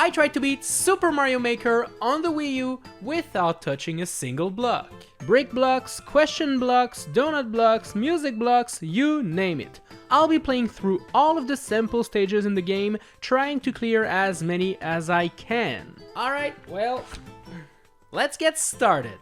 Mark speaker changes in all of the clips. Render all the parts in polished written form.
Speaker 1: I tried to beat Super Mario Maker on the Wii U without touching a single block. Brick blocks, question blocks, donut blocks, music blocks, you name it. I'll be playing through all of the sample stages in the game, trying to clear as many as I can. Alright, well, let's get started.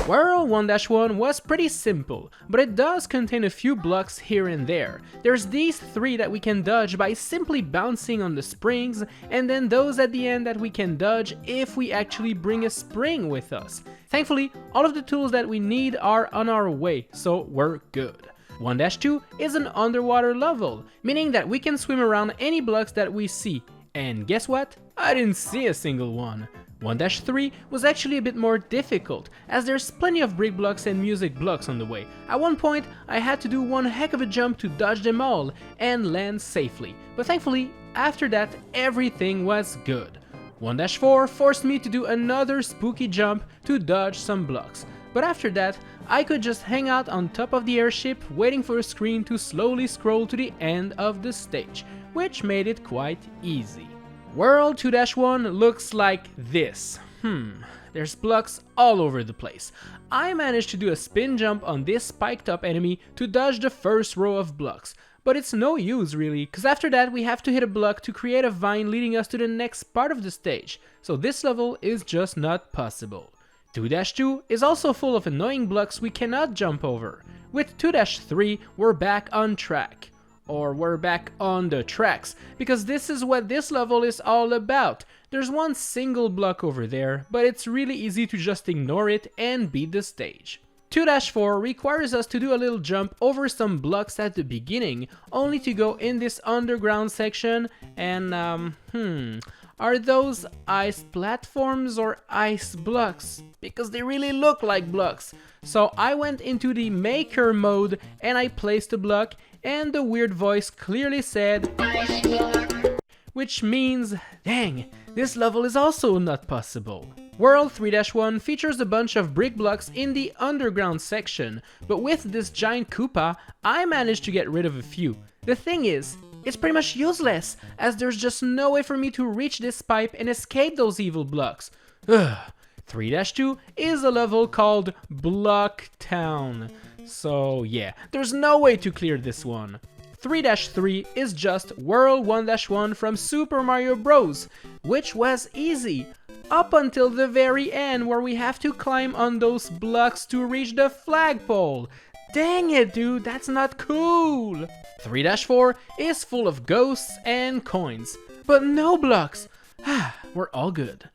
Speaker 1: World 1-1 was pretty simple, but it does contain a few blocks here and there. There's these 3 that we can dodge by simply bouncing on the springs, and then those at the end that we can dodge if we actually bring a spring with us. Thankfully, all of the tools that we need are on our way, so we're good. 1-2 is an underwater level, meaning that we can swim around any blocks that we see. And guess what? I didn't see a single one. 1-3 was actually a bit more difficult, as there's plenty of brick blocks and music blocks on the way. At one point, I had to do one heck of a jump to dodge them all and land safely, but thankfully, after that, everything was good. 1-4 forced me to do another spooky jump to dodge some blocks, but after that, I could just hang out on top of the airship waiting for a screen to slowly scroll to the end of the stage, which made it quite easy. World 2-1 looks like this. There's blocks all over the place. I managed to do a spin jump on this spiked up enemy to dodge the first row of blocks, but it's no use really, cause after that we have to hit a block to create a vine leading us to the next part of the stage, so this level is just not possible. 2-2 is also full of annoying blocks we cannot jump over. With 2-3 we're back on track. Or we're back on the tracks, because this is what this level is all about. There's one single block over there, but it's really easy to just ignore it and beat the stage. 2-4 requires us to do a little jump over some blocks at the beginning, only to go in this underground section, and are those ice platforms or ice blocks? Because they really look like blocks. So I went into the maker mode and I placed a block, and the weird voice clearly said ice block, which means, dang, this level is also not possible. World 3-1 features a bunch of brick blocks in the underground section, but with this giant Koopa, I managed to get rid of a few. The thing is, it's pretty much useless, as there's just no way for me to reach this pipe and escape those evil blocks. 3-2 is a level called Block Town. So yeah, there's no way to clear this one. 3-3 is just World 1-1 from Super Mario Bros, which was easy, up until the very end where we have to climb on those blocks to reach the flagpole. Dang it, dude, that's not cool! 3-4 is full of ghosts and coins, but no blocks. We're all good.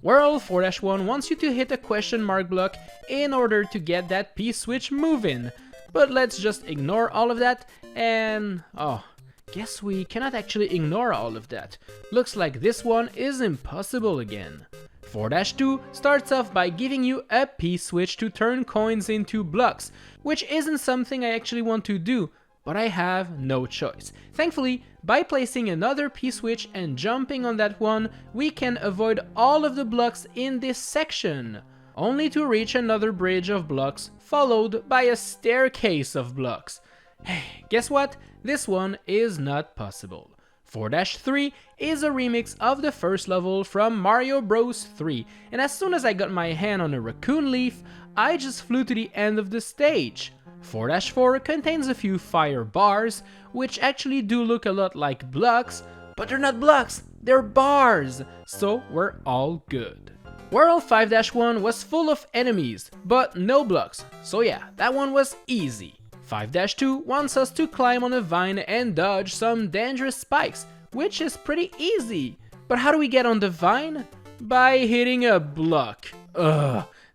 Speaker 1: World 4-1 wants you to hit a question mark block in order to get that P-switch moving, but let's just ignore all of that and... oh, guess we cannot actually ignore all of that. Looks like this one is impossible again. 4-2 starts off by giving you a P-switch to turn coins into blocks, which isn't something I actually want to do, but I have no choice. Thankfully, by placing another P-switch and jumping on that one, we can avoid all of the blocks in this section, only to reach another bridge of blocks followed by a staircase of blocks. Hey, guess what? This one is not possible. 4-3 is a remix of the first level from Mario Bros 3, and as soon as I got my hand on a raccoon leaf, I just flew to the end of the stage. 4-4 contains a few fire bars, which actually do look a lot like blocks, but they're not blocks, they're bars, so we're all good. World 5-1 was full of enemies, but no blocks, so yeah, that one was easy. 5-2 wants us to climb on a vine and dodge some dangerous spikes, which is pretty easy. But how do we get on the vine? By hitting a block.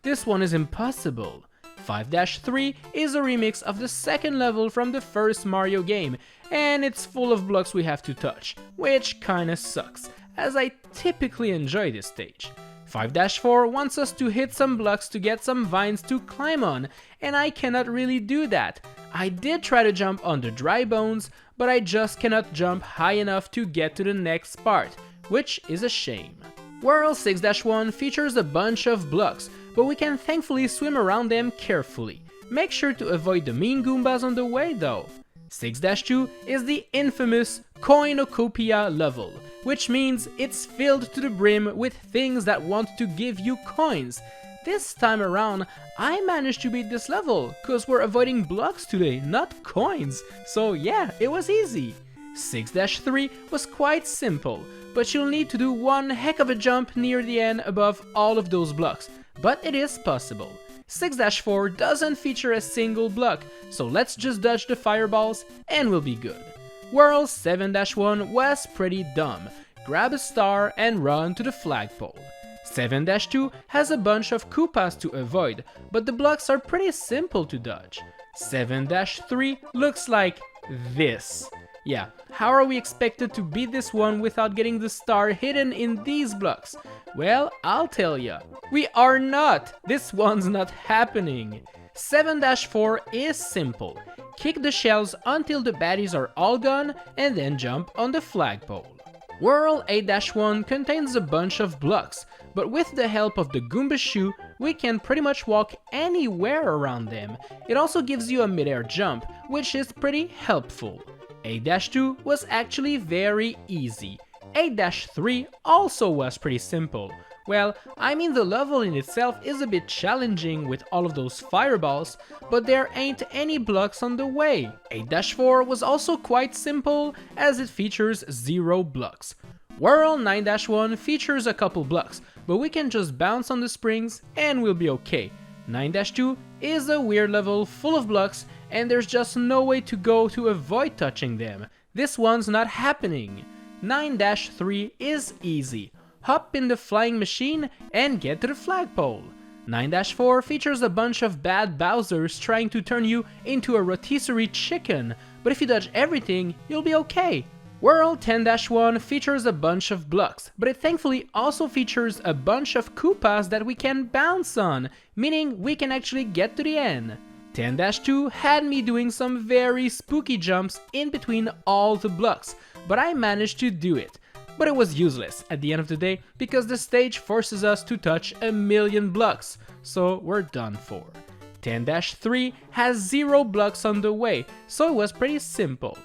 Speaker 1: This one is impossible. 5-3 is a remix of the second level from the first Mario game, and it's full of blocks we have to touch, which kinda sucks, as I typically enjoy this stage. 5-4 wants us to hit some blocks to get some vines to climb on, and I cannot really do that. I did try to jump on the dry bones, but I just cannot jump high enough to get to the next part, which is a shame. World 6-1 features a bunch of blocks, but we can thankfully swim around them carefully. Make sure to avoid the mean Goombas on the way though. 6-2 is the infamous Cornucopia level. which means it's filled to the brim with things that want to give you coins. This time around, I managed to beat this level, cause we're avoiding blocks today, not coins. So yeah, it was easy. 6-3 was quite simple, but you'll need to do one heck of a jump near the end above all of those blocks, but it is possible. 6-4 doesn't feature a single block, so let's just dodge the fireballs and we'll be good. World 7-1 was pretty dumb. Grab a star and run to the flagpole. 7-2 has a bunch of Koopas to avoid, but the blocks are pretty simple to dodge. 7-3 looks like this. Yeah, how are we expected to beat this one without getting the star hidden in these blocks? Well, I'll tell ya. We are not! This one's not happening. 7-4 is simple. Kick the shells until the baddies are all gone and then jump on the flagpole. World 8-1 contains a bunch of blocks, but with the help of the Goomba shoe, we can pretty much walk anywhere around them. It also gives you a mid-air jump, which is pretty helpful. 8-2 was actually very easy. 8-3 also was pretty simple. Well, I mean the level in itself is a bit challenging with all of those fireballs, but there ain't any blocks on the way. 8-4 was also quite simple as it features 0 blocks. World 9-1 features a couple blocks, but we can just bounce on the springs and we'll be okay. 9-2 is a weird level full of blocks and there's just no way to go to avoid touching them. This one's not happening. 9-3 is easy. Hop in the flying machine and get to the flagpole. 9-4 features a bunch of bad Bowsers trying to turn you into a rotisserie chicken, but if you dodge everything, you'll be okay. World 10-1 features a bunch of blocks, but it thankfully also features a bunch of Koopas that we can bounce on, meaning we can actually get to the end. 10-2 had me doing some very spooky jumps in between all the blocks, but I managed to do it. But it was useless at the end of the day because the stage forces us to touch a million blocks, so we're done for. 10-3 has 0 blocks on the way, so it was pretty simple.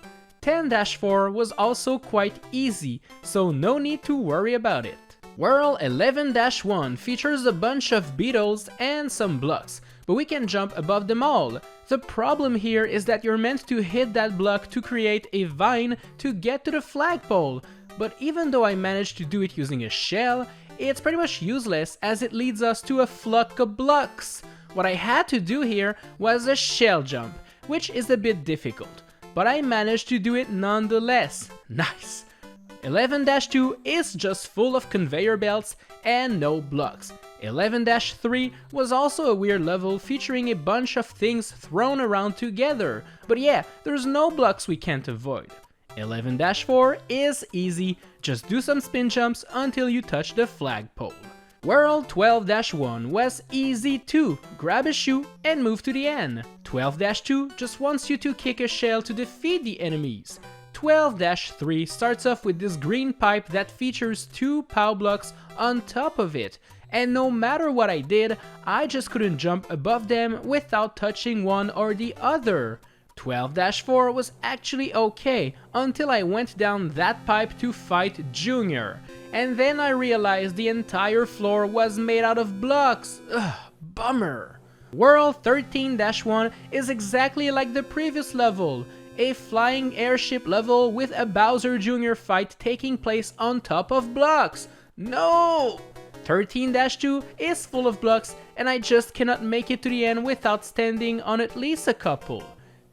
Speaker 1: 10-4 was also quite easy, so no need to worry about it. World 11-1 features a bunch of beetles and some blocks, but we can jump above them all. The problem here is that you're meant to hit that block to create a vine to get to the flagpole, but even though I managed to do it using a shell, it's pretty much useless as it leads us to a flock of blocks. What I had to do here was a shell jump, which is a bit difficult, but I managed to do it nonetheless. Nice! 11-2 is just full of conveyor belts and no blocks. 11-3 was also a weird level featuring a bunch of things thrown around together, but yeah, there's no blocks we can't avoid. 11-4 is easy, just do some spin jumps until you touch the flagpole. World 12-1 was easy too, grab a shoe and move to the end. 12-2 just wants you to kick a shell to defeat the enemies. 12-3 starts off with this green pipe that features 2 POW blocks on top of it, and no matter what I did, I just couldn't jump above them without touching one or the other. 12-4 was actually okay until I went down that pipe to fight Junior, and then I realized the entire floor was made out of blocks. Ugh, bummer. World 13-1 is exactly like the previous level, a flying airship level with a Bowser Jr. fight taking place on top of blocks. No! 13-2 is full of blocks and I just cannot make it to the end without standing on at least a couple.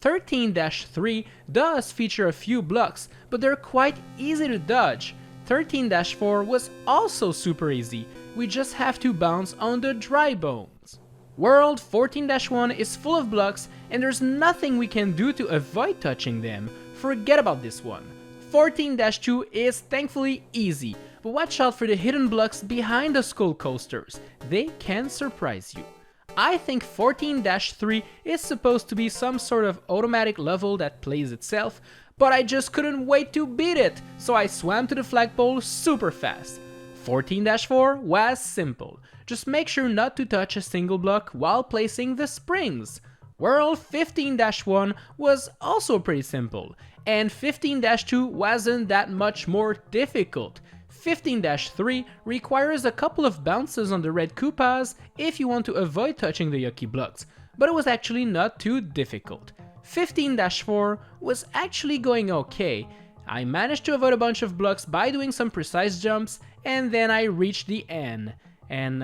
Speaker 1: 13-3 does feature a few blocks, but they're quite easy to dodge. 13-4 was also super easy, we just have to bounce on the dry bones. World 14-1 is full of blocks and there's nothing we can do to avoid touching them. Forget about this one. 14-2 is thankfully easy, but watch out for the hidden blocks behind the skull coasters, they can surprise you. I think 14-3 is supposed to be some sort of automatic level that plays itself, but I just couldn't wait to beat it, so I swam to the flagpole super fast. 14-4 was simple, just make sure not to touch a single block while placing the springs. World 15-1 was also pretty simple, and 15-2 wasn't that much more difficult. 15-3 requires a couple of bounces on the red Koopas if you want to avoid touching the yucky blocks, but it was actually not too difficult. 15-4 was actually going okay. I managed to avoid a bunch of blocks by doing some precise jumps, and then I reached the end. And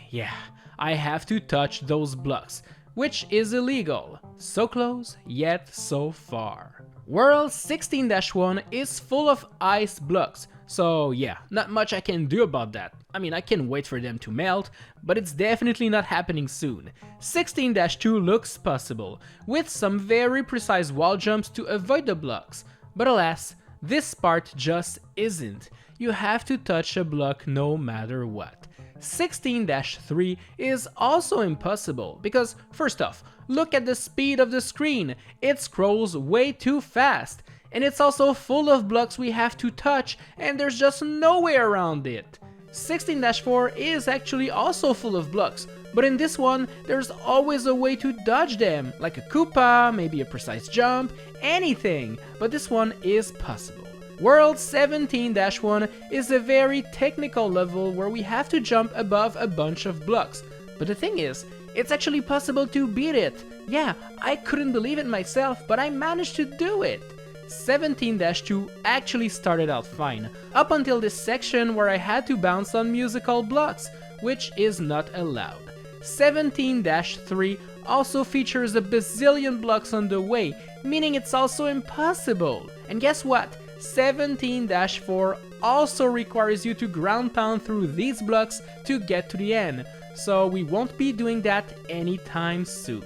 Speaker 1: yeah, I have to touch those blocks, which is illegal. So close, yet so far. World 16-1 is full of ice blocks, so yeah, not much I can do about that. I mean, I can wait for them to melt, but it's definitely not happening soon. 16-2 looks possible, with some very precise wall jumps to avoid the blocks, but alas, this part just isn't. You have to touch a block no matter what. 16-3 is also impossible because, first off, look at the speed of the screen, it scrolls way too fast, and it's also full of blocks we have to touch and there's just no way around it. 16-4 is actually also full of blocks, but in this one there's always a way to dodge them, like a Koopa, maybe a precise jump, anything, but this one is possible. World 17-1 is a very technical level where we have to jump above a bunch of blocks, but the thing is, it's actually possible to beat it. Yeah, I couldn't believe it myself, but I managed to do it. 17-2 actually started out fine, up until this section where I had to bounce on musical blocks, which is not allowed. 17-3 also features a bazillion blocks on the way, meaning it's also impossible. And guess what? 17-4 also requires you to ground pound through these blocks to get to the end, so we won't be doing that anytime soon.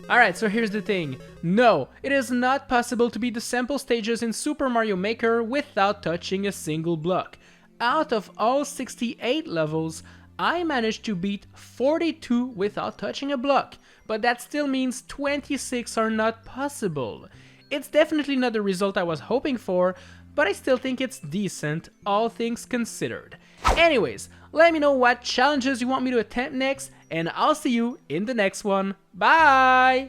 Speaker 1: Alright, so here's the thing. No, it is not possible to beat the sample stages in Super Mario Maker without touching a single block. Out of all 68 levels, I managed to beat 42 without touching a block, but that still means 26 are not possible. It's definitely not the result I was hoping for, but I still think it's decent, all things considered. Anyways, let me know what challenges you want me to attempt next, and I'll see you in the next one. Bye!